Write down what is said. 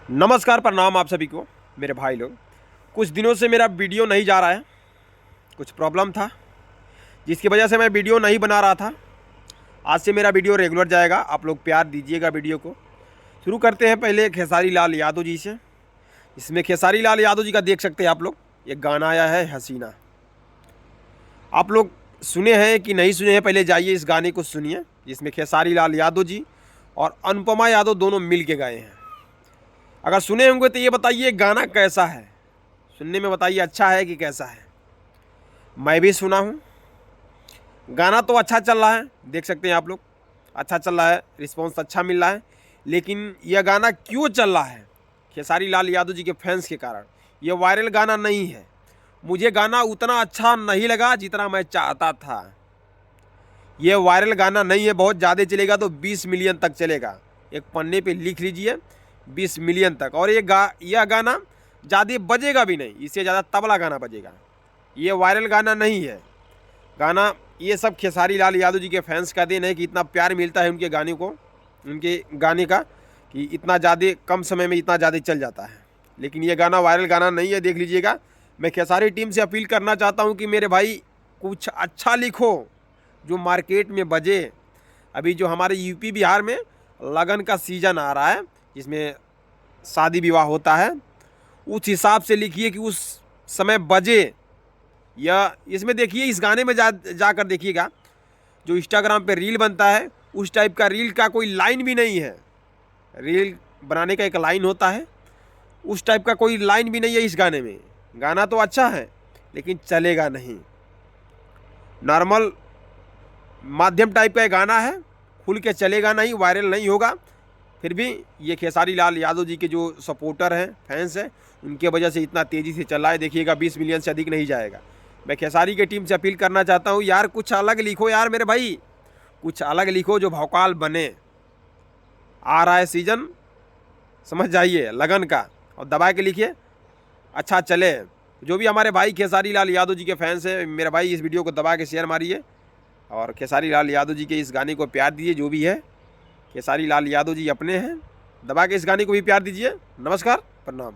नमस्कार, प्रणाम आप सभी को मेरे भाई लोग। कुछ दिनों से मेरा वीडियो नहीं जा रहा है, कुछ प्रॉब्लम था जिसकी वजह से मैं वीडियो नहीं बना रहा था। आज से मेरा वीडियो रेगुलर जाएगा, आप लोग प्यार दीजिएगा वीडियो को। शुरू करते हैं पहले खेसारी लाल यादव जी से। इसमें खेसारी लाल यादव जी का देख सकते हैं आप लोग, एक गाना आया है हसीना। आप लोग सुने हैं कि नहीं सुने हैं, पहले जाइए इस गाने को सुनिए, जिसमें खेसारी लाल यादव जी और अनुपमा यादव दोनों मिल के गाए हैं। अगर सुने होंगे तो ये बताइए गाना कैसा है, सुनने में बताइए अच्छा है कि कैसा है। मैं भी सुना हूँ, गाना तो अच्छा चल रहा है, देख सकते हैं आप लोग, अच्छा चल रहा है, रिस्पॉन्स अच्छा मिल रहा है। लेकिन यह गाना क्यों चल रहा है? खेसारी लाल यादव जी के फैंस के कारण। ये वायरल गाना नहीं है। मुझे गाना उतना अच्छा नहीं लगा जितना मैं चाहता था। ये वायरल गाना नहीं है, बहुत ज़्यादा चलेगा तो 20 मिलियन तक चलेगा। एक पन्ने पे लिख लीजिए 20 मिलियन तक। और यह गाना ज़्यादा बजेगा भी नहीं, इससे ज़्यादा तबला गाना बजेगा। ये वायरल गाना नहीं है। गाना ये सब खेसारी लाल यादव जी के फैंस का देन है कि इतना प्यार मिलता है उनके गाने को, उनके गाने का, कि इतना ज़्यादा कम समय में इतना ज़्यादा चल जाता है। लेकिन ये गाना वायरल गाना नहीं है, देख लीजिएगा। मैं खेसारी टीम से अपील करना चाहता हूँ कि मेरे भाई कुछ अच्छा लिखो जो मार्केट में बजे। अभी जो हमारे यूपी बिहार में लगन का सीज़न आ रहा है, जिसमें शादी विवाह होता है, उस हिसाब से लिखिए कि उस समय बजे। या इसमें देखिए, इस गाने में जाकर देखिएगा, जो इंस्टाग्राम पे रील बनता है उस टाइप का रील का कोई लाइन भी नहीं है। रील बनाने का एक लाइन होता है, उस टाइप का कोई लाइन भी नहीं है इस गाने में। गाना तो अच्छा है लेकिन चलेगा नहीं। नॉर्मल माध्यम टाइप का गाना है, खुल के चलेगा नहीं, वायरल नहीं होगा। फिर भी ये खेसारी लाल यादव जी के जो सपोर्टर हैं, फैंस हैं, उनके वजह से इतना तेज़ी से चल रहा है। देखिएगा 20 मिलियन से अधिक नहीं जाएगा। मैं खेसारी की टीम से अपील करना चाहता हूँ, यार कुछ अलग लिखो यार मेरे भाई, कुछ अलग लिखो जो भौकाल बने। आ रहा है सीज़न, समझ जाइए, लगन का, और दबा के लिखिए, अच्छा चले। जो भी हमारे भाई खेसारी लाल यादव जी के फैंस हैं, मेरे भाई इस वीडियो को दबा के शेयर मारिए और खेसारी लाल यादव जी के इस गाने को प्यार दीजिए। जो भी है, खेसारी लाल यादव जी अपने हैं, दबा के इस गाने को भी प्यार दीजिए। नमस्कार, प्रणाम।